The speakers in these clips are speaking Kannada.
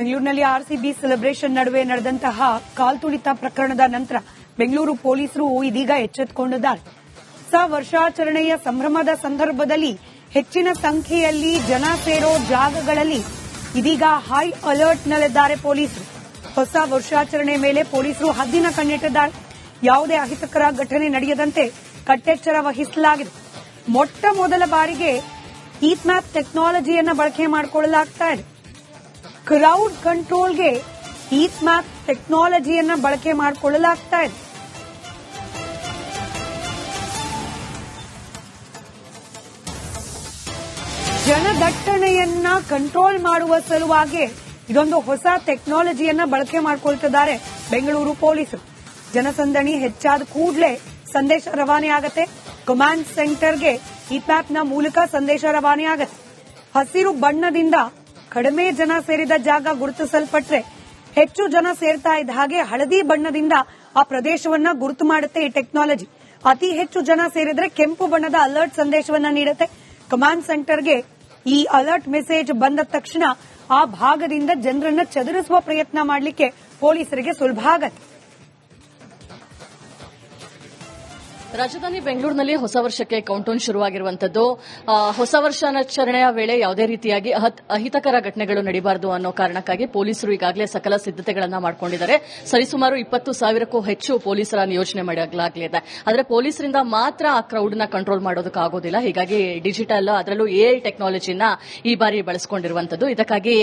ಬೆಂಗಳೂರಿನಲ್ಲಿ ಆರ್ಸಿಬಿ ಸೆಲೆಬ್ರೇಷನ್ ನಡುವೆ ನಡೆದಂತಹ ಕಾಲ್ತುಳಿತ ಪ್ರಕರಣದ ನಂತರ ಬೆಂಗಳೂರು ಪೊಲೀಸರು ಇದೀಗ ಎಚ್ಚೆತ್ತುಕೊಂಡಿದ್ದಾರೆ. ಹೊಸ ವರ್ಷಾಚರಣೆಯ ಸಂಭ್ರಮದ ಸಂದರ್ಭದಲ್ಲಿ ಹೆಚ್ಚಿನ ಸಂಖ್ಯೆಯಲ್ಲಿ ಜನ ಸೇರೋ ಜಾಗಗಳಲ್ಲಿ ಇದೀಗ ಹೈ ಅಲರ್ಟ್ನಲ್ಲಿದ್ದಾರೆ ಪೊಲೀಸರು. ಹೊಸ ವರ್ಷಾಚರಣೆ ಮೇಲೆ ಪೊಲೀಸರು ಹದ್ದಿನ ಕಣ್ಣಿಟ್ಟಿದ್ದಾರೆ. ಯಾವುದೇ ಅಹಿತಕರ ಘಟನೆ ನಡೆಯದಂತೆ ಕಟ್ಟೆಚ್ಚರ ವಹಿಸಲಾಗಿದೆ. ಮೊಟ್ಟ ಮೊದಲ ಬಾರಿಗೆ ಹೀಟ್ ಮ್ಯಾಪ್ ಟೆಕ್ನಾಲಜಿಯನ್ನು ಬಳಕೆ ಮಾಡಿಕೊಳ್ಳಲಾಗ್ತಾ ಇದೆ. ಕ್ರೌಡ್ ಕಂಟ್ರೋಲ್ಗೆ ಹೀಟ್ ಮ್ಯಾಪ್ ಟೆಕ್ನಾಲಜಿಯನ್ನು ಬಳಕೆ ಮಾಡಿಕೊಳ್ಳಲಾಗ್ತಾ ಇದೆ. ಜನದಟ್ಟಣೆಯನ್ನ ಕಂಟ್ರೋಲ್ ಮಾಡುವ ಸಲುವಾಗಿ ಇದೊಂದು ಹೊಸ ಟೆಕ್ನಾಲಜಿಯನ್ನ ಬಳಕೆ ಮಾಡಿಕೊಳ್ತಿದ್ದಾರೆ ಬೆಂಗಳೂರು ಪೊಲೀಸರು. ಜನಸಂದಣಿ ಹೆಚ್ಚಾದ ಕೂಡಲೇ ಸಂದೇಶ ರವಾನೆ ಆಗತ್ತೆ. ಕಮಾಂಡ್ ಸೆಂಟರ್ಗೆ ಹೀಟ್ ಮ್ಯಾಪ್ನ ಮೂಲಕ ಸಂದೇಶ ರವಾನೆ ಆಗತ್ತೆ. ಹಸಿರು ಬಣ್ಣದಿಂದ ಕಡಿಮೆ ಜನ ಸೇರಿದ ಜಾಗ ಗುರುತಿಸಲ್ಪಟ್ರೆ ಹೆಚ್ಚು ಜನ ಸೇರ್ತಾ ಇದ್ದ ಹಾಗೆ ಹಳದಿ ಬಣ್ಣದಿಂದ ಆ ಪ್ರದೇಶವನ್ನ ಗುರುತು ಮಾಡುತ್ತೆ ಈ ಟೆಕ್ನಾಲಜಿ. ಅತಿ ಹೆಚ್ಚು ಜನ ಸೇರಿದ್ರೆ ಕೆಂಪು ಬಣ್ಣದ ಅಲರ್ಟ್ ಸಂದೇಶವನ್ನ ನೀಡುತ್ತೆ. ಕಮಾಂಡ್ ಸೆಂಟರ್ಗೆ ಈ ಅಲರ್ಟ್ ಮೆಸೇಜ್ ಬಂದ ತಕ್ಷಣ ಆ ಭಾಗದಿಂದ ಜನರನ್ನ ಚದುರಿಸುವ ಪ್ರಯತ್ನ ಮಾಡಲಿಕ್ಕೆ ಪೊಲೀಸರಿಗೆ ಸುಲಭ ಆಗತ್ತೆ. ರಾಜಧಾನಿ ಬೆಂಗಳೂರಿನಲ್ಲಿ ಹೊಸ ವರ್ಷಕ್ಕೆ ಕೌಂಟೌನ್ ಶುರುವಾಗಿರುವಂತದ್ದು. ಹೊಸ ವರ್ಷಾಚರಣೆಯ ವೇಳೆ ಯಾವುದೇ ರೀತಿಯಾಗಿ ಅಹಿತಕರ ಘಟನೆಗಳು ನಡೀಬಾರದು ಅನ್ನೋ ಕಾರಣಕ್ಕಾಗಿ ಪೊಲೀಸರು ಈಗಾಗಲೇ ಸಕಲ ಸಿದ್ದತೆಗಳನ್ನ ಮಾಡಿಕೊಂಡಿದ್ದಾರೆ. ಸರಿಸುಮಾರು 20,000ಕ್ಕೂ ಹೆಚ್ಚು ಪೊಲೀಸರ ನಿಯೋಜನೆ ಮಾಡಲಾಗಿದೆ. ಆದರೆ ಪೊಲೀಸರಿಂದ ಮಾತ್ರ ಆ ಕ್ರೌಡ್ ನ ಕಂಟ್ರೋಲ್ ಮಾಡೋದಕ್ಕಾಗೋದಿಲ್ಲ. ಹೀಗಾಗಿ ಡಿಜಿಟಲ್, ಅದರಲ್ಲೂ ಎಐ ಟೆಕ್ನಾಲಜಿನ ಈ ಬಾರಿ ಬಳಸಿಕೊಂಡಿರುವಂತದ್ದು. ಇದಕ್ಕಾಗಿ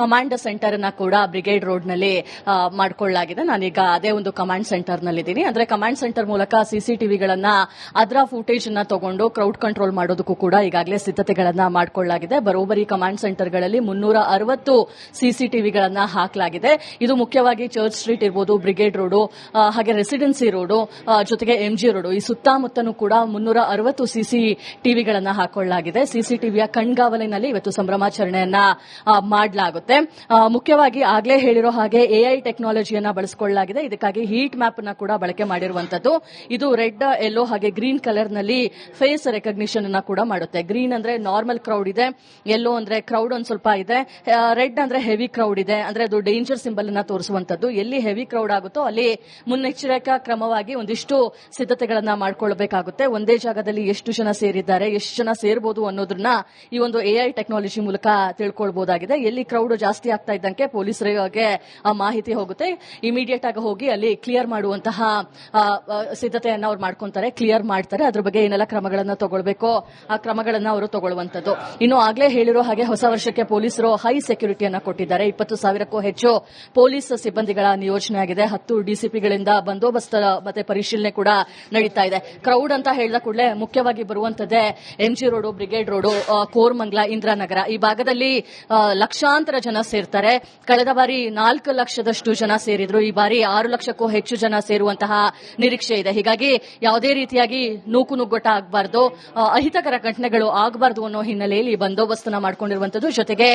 ಕಮಾಂಡ್ ಸೆಂಟರ್ ಅನ್ನ ಕೂಡ ಬ್ರಿಗೇಡ್ ರೋಡ್ ನಲ್ಲಿ ಮಾಡಿಕೊಳ್ಳಲಾಗಿದೆ. ನಾನೀಗ ಅದೇ ಒಂದು ಕಮಾಂಡ್ ಸೆಂಟರ್ ನಲ್ಲಿದ್ದೀನಿ. ಅಂದ್ರೆ ಕಮಾಂಡ್ ಸೆಂಟರ್ ಮೂಲಕ ಸಿಸಿಟಿವಿ ಅದರ ಫುಟೇಜ್ ಅನ್ನ ತಗೊಂಡು ಕ್ರೌಡ್ ಕಂಟ್ರೋಲ್ ಮಾಡೋದಕ್ಕೂ ಕೂಡ ಈಗಾಗಲೇ ಸಿದ್ದತೆಗಳನ್ನ ಮಾಡಿಕೊಳ್ಳಲಾಗಿದೆ. ಬರೋಬ್ಬರಿ ಕಮಾಂಡ್ ಸೆಂಟರ್ಗಳಲ್ಲಿ 360 ಸಿಸಿಟಿವಿಗಳನ್ನ ಹಾಕಲಾಗಿದೆ. ಇದು ಮುಖ್ಯವಾಗಿ ಚರ್ಚ್ ಸ್ಟ್ರೀಟ್ ಇರಬಹುದು, ಬ್ರಿಗೇಡ್ ರೋಡ್, ಹಾಗೆ ರೆಸಿಡೆನ್ಸಿ ರೋಡ್, ಜೊತೆಗೆ ಎಂಜಿ ರೋಡ್, ಈ ಸುತ್ತಮುತ್ತನೂ ಕೂಡ 360 ಸಿಸಿಟಿವಿಗಳನ್ನ ಹಾಕೊಳ್ಳಲಾಗಿದೆ. ಸಿಸಿಟಿವಿಯ ಕಣ್ಗಾವಲಿನಲ್ಲಿ ಇವತ್ತು ಸಂಭ್ರಮಾಚರಣೆಯನ್ನ ಮಾಡಲಾಗುತ್ತೆ. ಮುಖ್ಯವಾಗಿ ಆಗ್ಲೇ ಹೇಳಿರೋ ಹಾಗೆ ಎಐ ಟೆಕ್ನಾಲಜಿಯನ್ನ ಬಳಸಿಕೊಳ್ಳಲಾಗಿದೆ. ಇದಕ್ಕಾಗಿ ಹೀಟ್ ಮ್ಯಾಪ್ ಅನ್ನ ಕೂಡ ಬಳಕೆ ಮಾಡಿರುವಂತದ್ದು. ಇದು ರೆಡ್, ಯೆಲ್ಲೋ ಹಾಗೆ ಗ್ರೀನ್ ಕಲರ್ ನಲ್ಲಿ ಫೇಸ್ ರೆಕಗ್ನಿಷನ್ ಅನ್ನ ಕೂಡ ಮಾಡುತ್ತೆ. ಗ್ರೀನ್ ಅಂದ್ರೆ ನಾರ್ಮಲ್ ಕ್ರೌಡ್ ಇದೆ, ಯೆಲ್ಲೋ ಅಂದ್ರೆ ಕ್ರೌಡ್ ಒಂದ್ ಸ್ವಲ್ಪ ಇದೆ, ರೆಡ್ ಅಂದ್ರೆ ಹೆವಿ ಕ್ರೌಡ್ ಇದೆ. ಅಂದ್ರೆ ಅದು ಡೇಂಜರ್ ಸಿಂಬಲ್ ಅನ್ನ ತೋರಿಸುವಂತದ್ದು. ಎಲ್ಲಿ ಹೆವಿ ಕ್ರೌಡ್ ಆಗುತ್ತೋ ಅಲ್ಲಿ ಮುನ್ನೆಚ್ಚರಿಕಾ ಕ್ರಮವಾಗಿ ಒಂದಿಷ್ಟು ಸಿದ್ದತೆಗಳನ್ನ ಮಾಡಿಕೊಳ್ಳಬೇಕಾಗುತ್ತೆ. ಒಂದೇ ಜಾಗದಲ್ಲಿ ಎಷ್ಟು ಜನ ಸೇರಿದ್ದಾರೆ, ಎಷ್ಟು ಜನ ಸೇರಬಹುದು ಅನ್ನೋದನ್ನ ಈ ಒಂದು ಎಐ ಟೆಕ್ನಾಲಜಿ ಮೂಲಕ ತಿಳ್ಕೊಳ್ಬಹುದಾಗಿದೆ. ಎಲ್ಲಿ ಕ್ರೌಡ್ ಜಾಸ್ತಿ ಆಗ್ತಾ ಇದ್ದಂಗೆ ಪೊಲೀಸರಿಗೆ ಆ ಮಾಹಿತಿ ಹೋಗುತ್ತೆ. ಇಮಿಡಿಯೇಟ್ ಆಗಿ ಹೋಗಿ ಅಲ್ಲಿ ಕ್ಲಿಯರ್ ಮಾಡುವಂತಹ ಸಿದ್ದತೆಯನ್ನ ಅವ್ರು ಮಾಡ್ಕೊಂತಾರೆ, ಕ್ಲಿಯರ್ ಮಾಡ್ತಾರೆ. ಅದ್ರ ಬಗ್ಗೆ ಏನೆಲ್ಲ ಕ್ರಮಗಳನ್ನ ತಗೊಳ್ಬೇಕೋ ಆ ಕ್ರಮಗಳನ್ನ ಅವರು ತಗೊಳ್ಳುವಂತದ್ದು. ಇನ್ನು ಆಗ್ಲೇ ಹೇಳಿರೋ ಹಾಗೆ ಹೊಸ ವರ್ಷಕ್ಕೆ ಪೊಲೀಸರು ಹೈ ಸೆಕ್ಯೂರಿಟಿಯನ್ನ ಕೊಟ್ಟಿದ್ದಾರೆ. 20,000ಕ್ಕೂ ಹೆಚ್ಚು ಪೊಲೀಸ್ ಸಿಬ್ಬಂದಿಗಳ ನಿಯೋಜನೆ ಆಗಿದೆ. 10 ಡಿಸಿಪಿಗಳಿಂದ ಬಂದೋಬಸ್ತ್ ಮತ್ತೆ ಪರಿಶೀಲನೆ ಕೂಡ ನಡೀತಾ ಇದೆ. ಕ್ರೌಡ್ ಅಂತ ಹೇಳಿದ ಕೂಡಲೇ ಮುಖ್ಯವಾಗಿ ಬರುವಂತದ್ದೇ MG road, brigade road, Koramangala, Indiranagar ಈ ಭಾಗದಲ್ಲಿ ಲಕ್ಷಾಂತರ ಜನ ಸೇರ್ತಾರೆ. ಕಳೆದ ಬಾರಿ 4 ಲಕ್ಷದಷ್ಟು ಜನ ಸೇರಿದ್ರು. ಈ ಬಾರಿ 6 ಲಕ್ಷಕ್ಕೂ ಹೆಚ್ಚು ಜನ ಸೇರುವಂತಹ ನಿರೀಕ್ಷೆ ಇದೆ. ಹೀಗಾಗಿ ಯಾವುದೇ ರೀತಿಯಾಗಿ ನುಗ್ಗಟ ಆಗಬಾರದು, ಅಹಿತಕರ ಘಟನೆಗಳು ಆಗಬಾರದು ಅನ್ನೋ ಹಿನ್ನೆಲೆಯಲ್ಲಿ ಬಂದೋಬಸ್ತನ್ನ ಮಾಡಿಕೊಂಡಿರುವಂತದ್ದು. ಜೊತೆಗೆ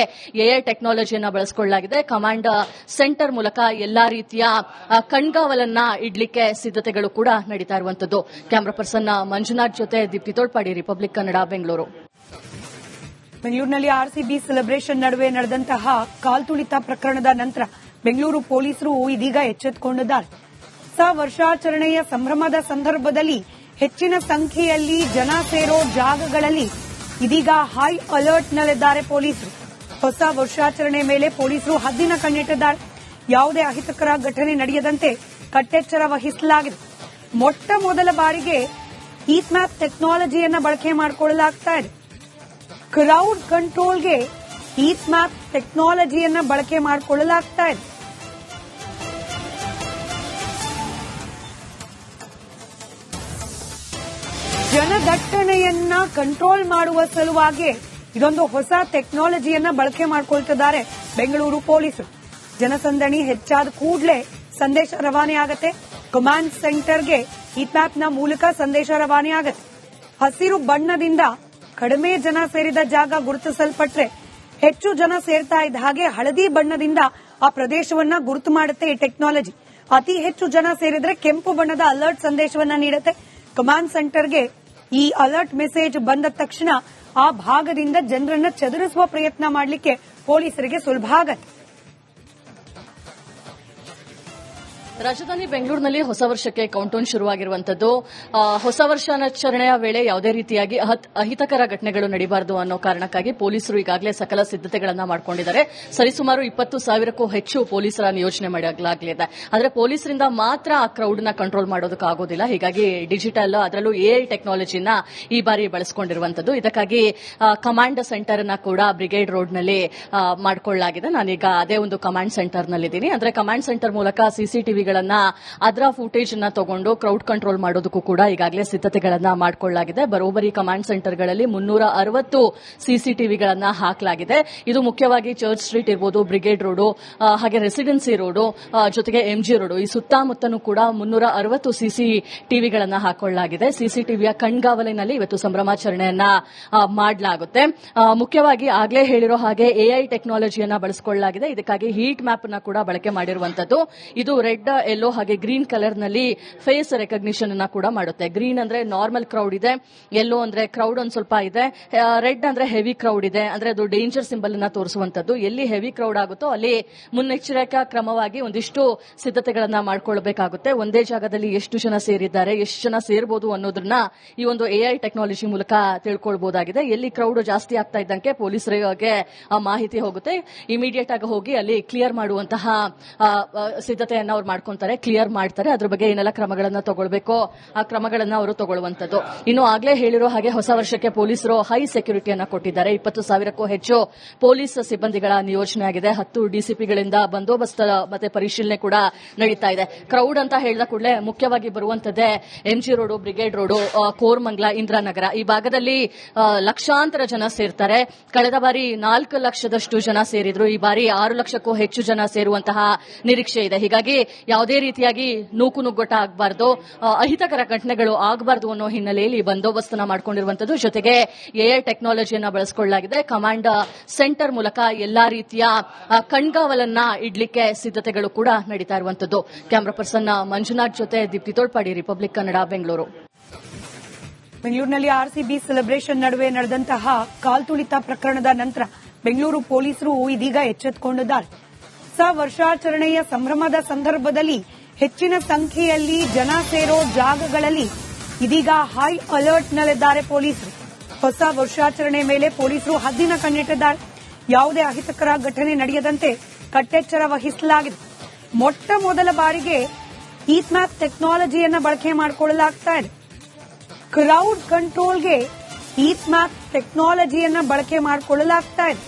ಎಐ ಟೆಕ್ನಾಲಜಿಯನ್ನ ಬಳಸಿಕೊಳ್ಳಲಾಗಿದೆ. ಕಮಾಂಡ್ ಸೆಂಟರ್ ಮೂಲಕ ಎಲ್ಲಾ ರೀತಿಯ ಕಣ್ಗಾವಲನ್ನ ಇಡ್ಲಿಕ್ಕೆ ಸಿದ್ದತೆಗಳು ಕೂಡ ನಡೀತಾ ಇರುವಂತದ್ದು. ಕ್ಯಾಮರಾ ಪರ್ಸನ್ ಮಂಜುನಾಥ್ ಜೊತೆ ದೀಪ್ತಿ ತೋಳ್ಪಾಡಿ, ರಿಪಬ್ಲಿಕ್ ಕನ್ನಡ, ಬೆಂಗಳೂರು. ಬೆಂಗಳೂರಿನಲ್ಲಿ ಆರ್ಸಿಬಿ ಸೆಲೆಬ್ರೇಷನ್ ನಡುವೆ ನಡೆದಂತಹ ಕಾಲ್ತುಳಿತ ಪ್ರಕರಣದ ನಂತರ ಬೆಂಗಳೂರು ಪೊಲೀಸರು ಇದೀಗ ಎಚ್ಚೆತ್ತುಕೊಂಡಿದ್ದಾರೆ. ಹೊಸ ವರ್ಷಾಚರಣೆಯ ಸಂಭ್ರಮದ ಸಂದರ್ಭದಲ್ಲಿ ಹೆಚ್ಚಿನ ಸಂಖ್ಯೆಯಲ್ಲಿ ಜನ ಸೇರೋ ಜಾಗಗಳಲ್ಲಿ ಇದೀಗ ಹೈ ಅಲರ್ಟ್ನಲ್ಲಿದ್ದಾರೆ ಪೊಲೀಸರು. ಹೊಸ ವರ್ಷಾಚರಣೆ ಮೇಲೆ ಪೊಲೀಸರು ಹದ್ದಿನ ಕಣ್ಣಿಟ್ಟಿದ್ದಾರೆ. ಯಾವುದೇ ಅಹಿತಕರ ಘಟನೆ ನಡೆಯದಂತೆ ಕಟ್ಟೆಚ್ಚರ ವಹಿಸಲಾಗಿದೆ. ಮೊಟ್ಟ ಮೊದಲ ಬಾರಿಗೆ ಹೀಟ್ ಮ್ಯಾಪ್ ಟೆಕ್ನಾಲಜಿಯನ್ನು ಬಳಕೆ ಮಾಡಿಕೊಳ್ಳಲಾಗ್ತಾ ಇದೆ. ಕ್ರೌಡ್ ಕಂಟ್ರೋಲ್ಗೆ ಹೀಟ್ ಮ್ಯಾಪ್ ಟೆಕ್ನಾಲಜಿಯನ್ನು ಬಳಕೆ ಮಾಡಿಕೊಳ್ಳಲಾಗ್ತಾ ಇದೆ. ಜನದಟ್ಟಣೆಯನ್ನ ಕಂಟ್ರೋಲ್ ಮಾಡುವ ಸಲುವಾಗಿ ಇದೊಂದು ಹೊಸ ಟೆಕ್ನಾಲಜಿಯನ್ನ ಬಳಕೆ ಮಾಡಿಕೊಳ್ತಿದ್ದಾರೆ ಬೆಂಗಳೂರು ಪೊಲೀಸರು. ಜನಸಂದಣಿ ಹೆಚ್ಚಾದ ಕೂಡಲೇ ಸಂದೇಶ ರವಾನೆ ಆಗತ್ತೆ. ಕಮಾಂಡ್ ಸೆಂಟರ್ಗೆ ಹೀಟ್ ಮ್ಯಾಪ್ನ ಮೂಲಕ ಸಂದೇಶ ರವಾನೆ ಆಗತ್ತೆ. ಹಸಿರು ಬಣ್ಣದಿಂದ ಕಡಿಮೆ ಜನ ಸೇರಿದ ಜಾಗ ಗುರುತಿಸಲ್ಪಟ್ರೆ ಹೆಚ್ಚು ಜನ ಸೇರ್ತಾ ಇದ್ದ ಹಾಗೆ ಹಳದಿ ಬಣ್ಣದಿಂದ ಆ ಪ್ರದೇಶವನ್ನ ಗುರುತು ಮಾಡುತ್ತೆ ಈ ಟೆಕ್ನಾಲಜಿ. ಅತಿ ಹೆಚ್ಚು ಜನ ಸೇರಿದ್ರೆ ಕೆಂಪು ಬಣ್ಣದ ಅಲರ್ಟ್ ಸಂದೇಶವನ್ನ ನೀಡುತ್ತೆ. ಕಮಾಂಡ್ ಸೆಂಟರ್ಗೆ ಈ ಅಲರ್ಟ್ ಮೆಸೇಜ್ ಬಂದ ತಕ್ಷಣ ಆ ಭಾಗದಿಂದ ಜನರನ್ನ ಚದುರಿಸುವ ಪ್ರಯತ್ನ ಮಾಡಲಿಕ್ಕೆ ಪೊಲೀಸರಿಗೆ ಸುಲಭ ಆಗತ್ತೆ. ರಾಜಧಾನಿ ಬೆಂಗಳೂರಿನಲ್ಲಿ ಹೊಸ ವರ್ಷಕ್ಕೆ ಕೌಂಟೌನ್ ಶುರುವಾಗಿರುವಂತದ್ದು. ಹೊಸ ವರ್ಷಾಚರಣೆಯ ವೇಳೆ ಯಾವುದೇ ರೀತಿಯಾಗಿ ಅಹಿತಕರ ಘಟನೆಗಳು ನಡೀಬಾರದು ಅನ್ನೋ ಕಾರಣಕ್ಕಾಗಿ ಪೊಲೀಸರು ಈಗಾಗಲೇ ಸಕಲ ಸಿದ್ದತೆಗಳನ್ನ ಮಾಡಿಕೊಂಡಿದ್ದಾರೆ. ಸರಿಸುಮಾರು 20,000ಕ್ಕೂ ಹೆಚ್ಚು ಪೊಲೀಸರ ನಿಯೋಜನೆ ಮಾಡಲಾಗಿದೆ. ಆದರೆ ಪೊಲೀಸರಿಂದ ಮಾತ್ರ ಆ ಕ್ರೌಡ್ ನ ಕಂಟ್ರೋಲ್ ಮಾಡೋದಕ್ಕಾಗೋದಿಲ್ಲ. ಹೀಗಾಗಿ ಡಿಜಿಟಲ್, ಅದರಲ್ಲೂ ಎಐ ಟೆಕ್ನಾಲಜಿನ ಈ ಬಾರಿ ಬಳಸಿಕೊಂಡಿರುವಂತದ್ದು. ಇದಕ್ಕಾಗಿ ಕಮಾಂಡ್ ಸೆಂಟರ್ ಅನ್ನ ಕೂಡ ಬ್ರಿಗೇಡ್ ರೋಡ್ ನಲ್ಲಿ ಮಾಡಿಕೊಳ್ಳಲಾಗಿದೆ. ನಾನೀಗ ಅದೇ ಒಂದು ಕಮಾಂಡ್ ಸೆಂಟರ್ ನಲ್ಲಿದ್ದೀನಿ. ಅಂದ್ರೆ ಕಮಾಂಡ್ ಸೆಂಟರ್ ಮೂಲಕ ಸಿಸಿಟಿವಿ ಅದರ ಫುಟೇಜ್ ಅನ್ನ ತಗೊಂಡು ಕ್ರೌಡ್ ಕಂಟ್ರೋಲ್ ಮಾಡೋದಕ್ಕೂ ಕೂಡ ಈಗಾಗಲೇ ಸಿದ್ದತೆಗಳನ್ನ ಮಾಡಿಕೊಳ್ಳಲಾಗಿದೆ. ಬರೋಬ್ಬರಿ ಕಮಾಂಡ್ ಸೆಂಟರ್ಗಳಲ್ಲಿ 360 ಸಿಸಿಟಿವಿಗಳನ್ನ ಹಾಕಲಾಗಿದೆ. ಇದು ಮುಖ್ಯವಾಗಿ ಚರ್ಚ್ ಸ್ಟ್ರೀಟ್ ಇರಬಹುದು, ಬ್ರಿಗೇಡ್ ರೋಡ್, ಹಾಗೆ ರೆಸಿಡೆನ್ಸಿ ರೋಡ್, ಜೊತೆಗೆ ಎಂಜಿ ರೋಡ್, ಈ ಸುತ್ತಮುತ್ತನೂ ಕೂಡ 360 ಸಿಸಿಟಿವಿಗಳನ್ನ ಹಾಕೊಳ್ಳಲಾಗಿದೆ. ಸಿಸಿಟಿವಿಯ ಕಣ್ಗಾವಲಿನಲ್ಲಿ ಇವತ್ತು ಸಂಭ್ರಮಾಚರಣೆಯನ್ನ ಮಾಡಲಾಗುತ್ತೆ. ಮುಖ್ಯವಾಗಿ ಆಗ್ಲೇ ಹೇಳಿರೋ ಹಾಗೆ ಎಐ ಟೆಕ್ನಾಲಜಿಯನ್ನ ಬಳಸಿಕೊಳ್ಳಲಾಗಿದೆ. ಇದಕ್ಕಾಗಿ ಹೀಟ್ ಮ್ಯಾಪ್ ಅನ್ನ ಕೂಡ ಬಳಕೆ ಮಾಡಿರುವಂತದ್ದು. ಇದು ರೆಡ್, ಯೆಲ್ಲೋ ಹಾಗೆ ಗ್ರೀನ್ ಕಲರ್ ನಲ್ಲಿ ಫೇಸ್ ರೆಕಗ್ನಿಷನ್ ಅನ್ನ ಕೂಡ ಮಾಡುತ್ತೆ. ಗ್ರೀನ್ ಅಂದ್ರೆ ನಾರ್ಮಲ್ ಕ್ರೌಡ್ ಇದೆ, ಯೆಲ್ಲೋ ಅಂದ್ರೆ ಕ್ರೌಡ್ ಒಂದ್ ಸ್ವಲ್ಪ ಇದೆ, ರೆಡ್ ಅಂದ್ರೆ ಹೆವಿ ಕ್ರೌಡ್ ಇದೆ, ಅಂದ್ರೆ ಅದು ಡೇಂಜರ್ ಸಿಂಬಲ್ ಅನ್ನ ತೋರಿಸುವಂತದ್ದು. ಎಲ್ಲಿ ಹೆವಿ ಕ್ರೌಡ್ ಆಗುತ್ತೋ ಅಲ್ಲಿ ಮುನ್ನೆಚ್ಚರಿಕಾ ಕ್ರಮವಾಗಿ ಒಂದಿಷ್ಟು ಸಿದ್ದತೆಗಳನ್ನ ಮಾಡ್ಕೊಳ್ಬೇಕಾಗುತ್ತೆ. ಒಂದೇ ಜಾಗದಲ್ಲಿ ಎಷ್ಟು ಜನ ಸೇರಿದ್ದಾರೆ, ಎಷ್ಟು ಜನ ಸೇರಬಹುದು ಅನ್ನೋದನ್ನ ಈ ಒಂದು ಎಐ ಟೆಕ್ನಾಲಜಿ ಮೂಲಕ ತಿಳ್ಕೊಳ್ಬಹುದಾಗಿದೆ. ಎಲ್ಲಿ ಕ್ರೌಡ್ ಜಾಸ್ತಿ ಆಗ್ತಾ ಇದ್ದಂಗೆ ಪೊಲೀಸರಿಗೆ ಆ ಮಾಹಿತಿ ಹೋಗುತ್ತೆ. ಇಮಿಡಿಯೇಟ್ ಆಗಿ ಹೋಗಿ ಅಲ್ಲಿ ಕ್ಲಿಯರ್ ಮಾಡುವಂತಹ ಸಿದ್ದತೆಯನ್ನ ಅವ್ರು ಮಾಡ್ಕೊಂತಾರೆ, ಕ್ಲಿಯರ್ ಮಾಡ್ತಾರೆ. ಅದ್ರ ಬಗ್ಗೆ ಏನೆಲ್ಲ ಕ್ರಮಗಳನ್ನ ತಗೊಳ್ಬೇಕೋ ಆ ಕ್ರಮಗಳನ್ನ ಅವರು ತಗೊಳ್ಳುವಂತದ್ದು. ಇನ್ನು ಆಗ್ಲೇ ಹೇಳಿರೋ ಹಾಗೆ ಹೊಸ ವರ್ಷಕ್ಕೆ ಪೊಲೀಸರು ಹೈ ಸೆಕ್ಯೂರಿಟಿಯನ್ನ ಕೊಟ್ಟಿದ್ದಾರೆ. 20,000ಕ್ಕೂ ಹೆಚ್ಚು ಪೊಲೀಸ್ ಸಿಬ್ಬಂದಿಗಳ ನಿಯೋಜನೆ ಆಗಿದೆ. 10 ಡಿಸಿಪಿಗಳಿಂದ ಬಂದೋಬಸ್ತ್ ಮತ್ತೆ ಪರಿಶೀಲನೆ ಕೂಡ ನಡೀತಾ ಇದೆ. ಕ್ರೌಡ್ ಅಂತ ಹೇಳಿದ ಕೂಡಲೇ ಮುಖ್ಯವಾಗಿ ಬರುವಂತದ್ದೇ MG road, brigade road, Koramangala, Indiranagar ಈ ಭಾಗದಲ್ಲಿ ಲಕ್ಷಾಂತರ ಜನ ಸೇರ್ತಾರೆ. ಕಳೆದ ಬಾರಿ 4 ಲಕ್ಷದಷ್ಟು ಜನ ಸೇರಿದ್ರು. ಈ ಬಾರಿ 6 ಲಕ್ಷಕ್ಕೂ ಹೆಚ್ಚು ಜನ ಸೇರುವಂತಹ ನಿರೀಕ್ಷೆ ಇದೆ. ಹೀಗಾಗಿ ಯಾವುದೇ ರೀತಿಯಾಗಿ ನೂಕುನುಗ್ಗಟ ಆಗಬಾರದು, ಅಹಿತಕರ ಘಟನೆಗಳು ಆಗಬಾರದು ಅನ್ನೋ ಹಿನ್ನೆಲೆಯಲ್ಲಿ ಬಂದೋಬಸ್ತನ್ನ ಮಾಡಿಕೊಂಡಿರುವಂತದ್ದು. ಜೊತೆಗೆ ಎಐ ಟೆಕ್ನಾಲಜಿಯನ್ನ ಬಳಸಿಕೊಳ್ಳಲಾಗಿದೆ. ಕಮಾಂಡ್ ಸೆಂಟರ್ ಮೂಲಕ ಎಲ್ಲಾ ರೀತಿಯ ಕಣ್ಗಾವಲನ್ನ ಇಡ್ಲಿಕ್ಕೆ ಸಿದ್ದತೆಗಳು ಕೂಡ ನಡೀತಾ ಇರುವಂತದ್ದು. ಕ್ಯಾಮರಾ ಪರ್ಸನ್ ಮಂಜುನಾಥ್ ಜೊತೆ ದೀಪ್ತಿ ತೋಳ್ಪಾಡಿ, ರಿಪಬ್ಲಿಕ್ ಕನ್ನಡ, ಬೆಂಗಳೂರು. ಬೆಂಗಳೂರಿನಲ್ಲಿ ಆರ್ಸಿಬಿ ಸೆಲೆಬ್ರೇಷನ್ ನಡುವೆ ನಡೆದಂತಹ ಕಾಲ್ತುಳಿತ ಪ್ರಕರಣದ ನಂತರ ಬೆಂಗಳೂರು ಪೊಲೀಸರು ಇದೀಗ ಎಚ್ಚೆತ್ತುಕೊಂಡಿದ್ದಾರೆ. ಹೊಸ ವರ್ಷಾಚರಣೆಯ ಸಂಭ್ರಮದ ಸಂದರ್ಭದಲ್ಲಿ ಹೆಚ್ಚಿನ ಸಂಖ್ಯೆಯಲ್ಲಿ ಜನ ಸೇರೋ ಜಾಗಗಳಲ್ಲಿ ಇದೀಗ ಹೈ ಅಲರ್ಟ್ನಲ್ಲಿದ್ದಾರೆ ಪೊಲೀಸರು. ಹೊಸ ವರ್ಷಾಚರಣೆ ಮೇಲೆ ಪೊಲೀಸರು ಹದ್ದಿನ ಕಣ್ಣಿಟ್ಟಿದ್ದಾರೆ. ಯಾವುದೇ ಅಹಿತಕರ ಘಟನೆ ನಡೆಯದಂತೆ ಕಟ್ಟೆಚ್ಚರ ವಹಿಸಲಾಗಿದೆ. ಮೊಟ್ಟ ಮೊದಲ ಬಾರಿಗೆ ಹೀಟ್ ಮ್ಯಾಪ್ ಟೆಕ್ನಾಲಜಿಯನ್ನ ಬಳಕೆ ಮಾಡಿಕೊಳ್ಳಲಾಗ್ತಾ ಇದೆ. ಕ್ರೌಡ್ ಕಂಟ್ರೋಲ್ಗೆ ಹೀಟ್ ಮ್ಯಾಪ್ ಟೆಕ್ನಾಲಜಿಯನ್ನ ಬಳಕೆ ಮಾಡಿಕೊಳ್ಳಲಾಗ್ತಾ ಇದೆ.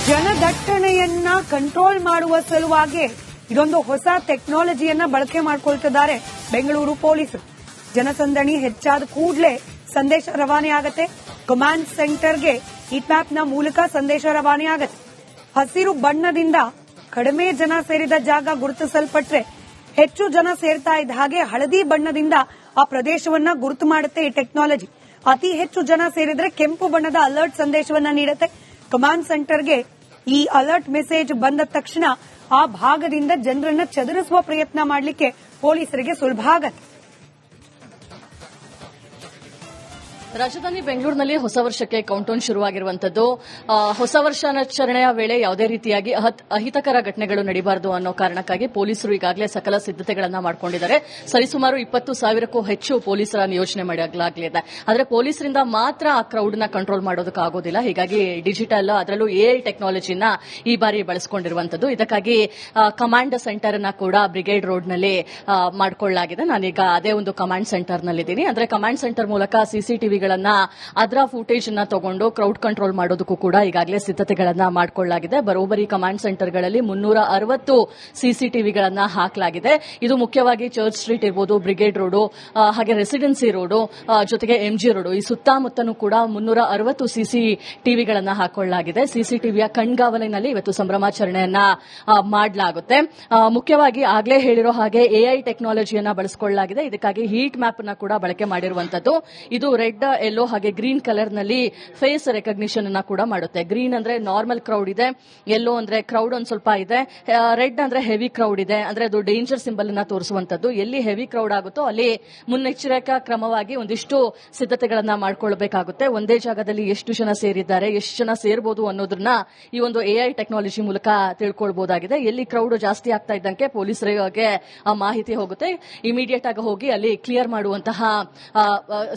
ಜನದಟ್ಟಣೆಯನ್ನ ಕಂಟ್ರೋಲ್ ಮಾಡುವ ಸಲುವಾಗಿ ಇದೊಂದು ಹೊಸ ಟೆಕ್ನಾಲಜಿಯನ್ನ ಬಳಕೆ ಮಾಡಿಕೊಳ್ತಿದ್ದಾರೆ ಬೆಂಗಳೂರು ಪೊಲೀಸರು. ಜನಸಂದಣಿ ಹೆಚ್ಚಾದ ಕೂಡಲೇ ಸಂದೇಶ ರವಾನೆ ಆಗತ್ತೆ. ಕಮಾಂಡ್ ಸೆಂಟರ್ಗೆ ಹೀಟ್ ಮ್ಯಾಪ್ನ ಮೂಲಕ ಸಂದೇಶ ರವಾನೆ ಆಗತ್ತೆ. ಹಸಿರು ಬಣ್ಣದಿಂದ ಕಡಿಮೆ ಜನ ಸೇರಿದ ಜಾಗ ಗುರುತಿಸಲ್ಪಟ್ರೆ ಹೆಚ್ಚು ಜನ ಸೇರ್ತಾ ಇದ್ದ ಹಾಗೆ ಹಳದಿ ಬಣ್ಣದಿಂದ ಆ ಪ್ರದೇಶವನ್ನ ಗುರುತು ಮಾಡುತ್ತೆ ಈ ಟೆಕ್ನಾಲಜಿ. ಅತಿ ಹೆಚ್ಚು ಜನ ಸೇರಿದ್ರೆ ಕೆಂಪು ಬಣ್ಣದ ಅಲರ್ಟ್ ಸಂದೇಶವನ್ನ ನೀಡುತ್ತೆ. ಕಮಾಂಡ್ ಸೆಂಟರ್ಗೆ ಈ ಅಲರ್ಟ್ ಮೆಸೇಜ್ ಬಂದ ತಕ್ಷಣ ಆ ಭಾಗದಿಂದ ಜನರನ್ನ ಚದುರಿಸುವ ಪ್ರಯತ್ನ ಮಾಡಲಿಕ್ಕೆ ಪೊಲೀಸರಿಗೆ ಸುಲಭ ಆಗತ್ತೆ. ರಾಜಧಾನಿ ಬೆಂಗಳೂರಿನಲ್ಲಿ ಹೊಸ ವರ್ಷಕ್ಕೆ ಕೌಂಟೌನ್ ಶುರುವಾಗಿರುವಂತದ್ದು. ಹೊಸ ವರ್ಷಾಚರಣೆಯ ವೇಳೆ ಯಾವುದೇ ರೀತಿಯಾಗಿ ಅಹಿತಕರ ಘಟನೆಗಳು ನಡೀಬಾರದು ಅನ್ನೋ ಕಾರಣಕ್ಕಾಗಿ ಪೊಲೀಸರು ಈಗಾಗಲೇ ಸಕಲ ಸಿದ್ದತೆಗಳನ್ನ ಮಾಡಿಕೊಂಡಿದ್ದಾರೆ. ಸರಿಸುಮಾರು 20,000ಕ್ಕೂ ಹೆಚ್ಚು ಪೊಲೀಸರ ನಿಯೋಜನೆ ಮಾಡಲಾಗಿದೆ. ಆದರೆ ಪೊಲೀಸರಿಂದ ಮಾತ್ರ ಆ ಕ್ರೌಡ್ ನ ಕಂಟ್ರೋಲ್ ಮಾಡೋದಕ್ಕಾಗೋದಿಲ್ಲ. ಹೀಗಾಗಿ ಡಿಜಿಟಲ್, ಅದರಲ್ಲೂ ಎಐ ಟೆಕ್ನಾಲಜಿನ ಈ ಬಾರಿ ಬಳಸಿಕೊಂಡಿರುವಂತದ್ದು. ಇದಕ್ಕಾಗಿ ಕಮಾಂಡ್ ಸೆಂಟರ್ ಅನ್ನ ಕೂಡ ಬ್ರಿಗೇಡ್ ರೋಡ್ ನಲ್ಲಿ ಮಾಡಿಕೊಳ್ಳಲಾಗಿದೆ. ನಾನೀಗ ಅದೇ ಒಂದು ಕಮಾಂಡ್ ಸೆಂಟರ್ ನಲ್ಲಿದ್ದೀನಿ. ಅಂದ್ರೆ ಕಮಾಂಡ್ ಸೆಂಟರ್ ಮೂಲಕ ಸಿಸಿಟಿವಿ ಅದರ ಫುಟೇಜ್ ಅನ್ನ ತಗೊಂಡು ಕ್ರೌಡ್ ಕಂಟ್ರೋಲ್ ಮಾಡೋದಕ್ಕೂ ಕೂಡ ಈಗಾಗಲೇ ಸಿದ್ದತೆಗಳನ್ನ ಮಾಡಿಕೊಳ್ಳಲಾಗಿದೆ. ಬರೋಬ್ಬರಿ ಕಮಾಂಡ್ ಸೆಂಟರ್ಗಳಲ್ಲಿ 360 ಸಿಸಿಟಿವಿಗಳನ್ನ ಹಾಕಲಾಗಿದೆ. ಇದು ಮುಖ್ಯವಾಗಿ ಚರ್ಚ್ ಸ್ಟ್ರೀಟ್ ಇರಬಹುದು, ಬ್ರಿಗೇಡ್ ರೋಡ್, ಹಾಗೆ ರೆಸಿಡೆನ್ಸಿ ರೋಡ್, ಜೊತೆಗೆ ಎಂಜಿ ರೋಡ್, ಈ ಸುತ್ತಮುತ್ತನೂ ಕೂಡ 360 ಸಿಸಿಟಿವಿಗಳನ್ನ ಹಾಕೊಳ್ಳಲಾಗಿದೆ. ಸಿಸಿಟಿವಿಯ ಕಣ್ಗಾವಲಿನಲ್ಲಿ ಇವತ್ತು ಸಂಭ್ರಮಾಚರಣೆಯನ್ನ ಮಾಡಲಾಗುತ್ತೆ. ಮುಖ್ಯವಾಗಿ ಆಗ್ಲೇ ಹೇಳಿರೋ ಹಾಗೆ ಎಐ ಟೆಕ್ನಾಲಜಿಯನ್ನ ಬಳಸಿಕೊಳ್ಳಲಾಗಿದೆ. ಇದಕ್ಕಾಗಿ ಹೀಟ್ ಮ್ಯಾಪ್ ಅನ್ನ ಕೂಡ ಬಳಕೆ ಮಾಡಿರುವಂತದ್ದು. ಇದು ರೆಡ್, ಯೆಲ್ಲೋ ಹಾಗೆ ಗ್ರೀನ್ ಕಲರ್ ನಲ್ಲಿ ಫೇಸ್ ರೆಕಗ್ನಿಷನ್ ಅನ್ನ ಕೂಡ ಮಾಡುತ್ತೆ. ಗ್ರೀನ್ ಅಂದ್ರೆ ನಾರ್ಮಲ್ ಕ್ರೌಡ್ ಇದೆ, ಯೆಲ್ಲೋ ಅಂದ್ರೆ ಕ್ರೌಡ್ ಒಂದ್ ಸ್ವಲ್ಪ ಇದೆ, ರೆಡ್ ಅಂದ್ರೆ ಹೆವಿ ಕ್ರೌಡ್ ಇದೆ. ಅಂದ್ರೆ ಅದು ಡೇಂಜರ್ ಸಿಂಬಲ್ ಅನ್ನ ತೋರಿಸುವಂತದ್ದು. ಎಲ್ಲಿ ಹೆವಿ ಕ್ರೌಡ್ ಆಗುತ್ತೋ ಅಲ್ಲಿ ಮುನ್ನೆಚ್ಚರಿಕಾ ಕ್ರಮವಾಗಿ ಒಂದಿಷ್ಟು ಸಿದ್ಧತೆಗಳನ್ನ ಮಾಡ್ಕೊಳ್ಬೇಕಾಗುತ್ತೆ. ಒಂದೇ ಜಾಗದಲ್ಲಿ ಎಷ್ಟು ಜನ ಸೇರಿದ್ದಾರೆ, ಎಷ್ಟು ಜನ ಸೇರಬಹುದು ಅನ್ನೋದನ್ನ ಈ ಒಂದು ಎಐ ಟೆಕ್ನಾಲಜಿ ಮೂಲಕ ತಿಳ್ಕೊಳ್ಬಹುದಾಗಿದೆ. ಎಲ್ಲಿ ಕ್ರೌಡ್ ಜಾಸ್ತಿ ಆಗ್ತಾ ಇದ್ದಂಗೆ ಪೊಲೀಸರಿಗೆ ಆ ಮಾಹಿತಿ ಹೋಗುತ್ತೆ. ಇಮಿಡಿಯೇಟ್ ಆಗಿ ಹೋಗಿ ಅಲ್ಲಿ ಕ್ಲಿಯರ್ ಮಾಡುವಂತಹ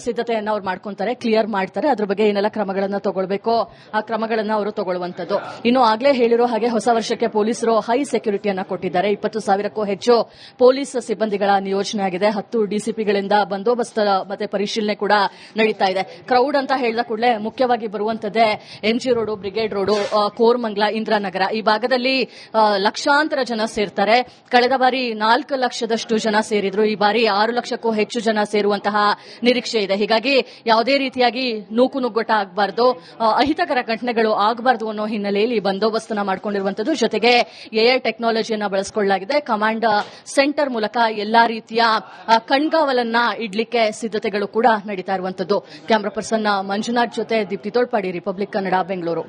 ಸಿದ್ಧತೆಯನ್ನ ಅವ್ರು ಮಾಡ್ಕೊಂತಾರೆ, ಕ್ಲಿಯರ್ ಮಾಡ್ತಾರೆ. ಅದ್ರ ಬಗ್ಗೆ ಏನೆಲ್ಲ ಕ್ರಮಗಳನ್ನ ತಗೊಳ್ಬೇಕೋ ಆ ಕ್ರಮಗಳನ್ನ ಅವರು ತಗೊಳ್ಳುವಂತದ್ದು. ಇನ್ನು ಆಗ್ಲೇ ಹೇಳಿರೋ ಹಾಗೆ ಹೊಸ ವರ್ಷಕ್ಕೆ ಪೊಲೀಸರು ಹೈ ಸೆಕ್ಯೂರಿಟಿಯನ್ನ ಕೊಟ್ಟಿದ್ದಾರೆ. 20,000ಕ್ಕೂ ಹೆಚ್ಚು ಪೊಲೀಸ್ ಸಿಬ್ಬಂದಿಗಳ ನಿಯೋಜನೆ ಆಗಿದೆ. 10 ಡಿಸಿಪಿಗಳಿಂದ ಬಂದೋಬಸ್ತ್ ಮತ್ತೆ ಪರಿಶೀಲನೆ ಕೂಡ ನಡೀತಾ ಇದೆ. ಕ್ರೌಡ್ ಅಂತ ಹೇಳಿದ ಕೂಡಲೇ ಮುಖ್ಯವಾಗಿ ಬರುವಂತದ್ದೇ MG road, Brigade road, Koramangala, Indiranagar ಈ ಭಾಗದಲ್ಲಿ ಲಕ್ಷಾಂತರ ಜನ ಸೇರ್ತಾರೆ. ಕಳೆದ ಬಾರಿ 4 ಲಕ್ಷದಷ್ಟು ಜನ ಸೇರಿದ್ರು. ಈ ಬಾರಿ 6 ಲಕ್ಷಕ್ಕೂ ಹೆಚ್ಚು ಜನ ಸೇರುವಂತಹ ನಿರೀಕ್ಷೆ ಇದೆ. ಹೀಗಾಗಿ ಯಾವುದೇ ರೀತಿಯಾಗಿ ನೂಕುನುಗ್ಗಟ ಆಗಬಾರದು, ಅಹಿತಕರ ಘಟನೆಗಳು ಆಗಬಾರದು ಅನ್ನೋ ಹಿನ್ನೆಲೆಯಲ್ಲಿ ಬಂದೋಬಸ್ತನ್ನ ಮಾಡಿಕೊಂಡಿರುವಂತದ್ದು. ಜೊತೆಗೆ ಎಐ ಟೆಕ್ನಾಲಜಿಯನ್ನ ಬಳಸಿಕೊಳ್ಳಲಾಗಿದೆ. ಕಮಾಂಡ್ ಸೆಂಟರ್ ಮೂಲಕ ಎಲ್ಲಾ ರೀತಿಯ ಕಣ್ಗಾವಲನ್ನ ಇಡ್ಲಿಕ್ಕೆ ಸಿದ್ಧತೆಗಳು ಕೂಡ ನಡೀತಾ ಇರುವಂತದ್ದು. ಕ್ಯಾಮರಾ ಪರ್ಸನ್ ಮಂಜುನಾಥ್ ಜೊತೆ ದೀಪ್ತಿ ತೋಳ್ಪಾಡಿ, ರಿಪಬ್ಲಿಕ್ ಕನ್ನಡ, ಬೆಂಗಳೂರು.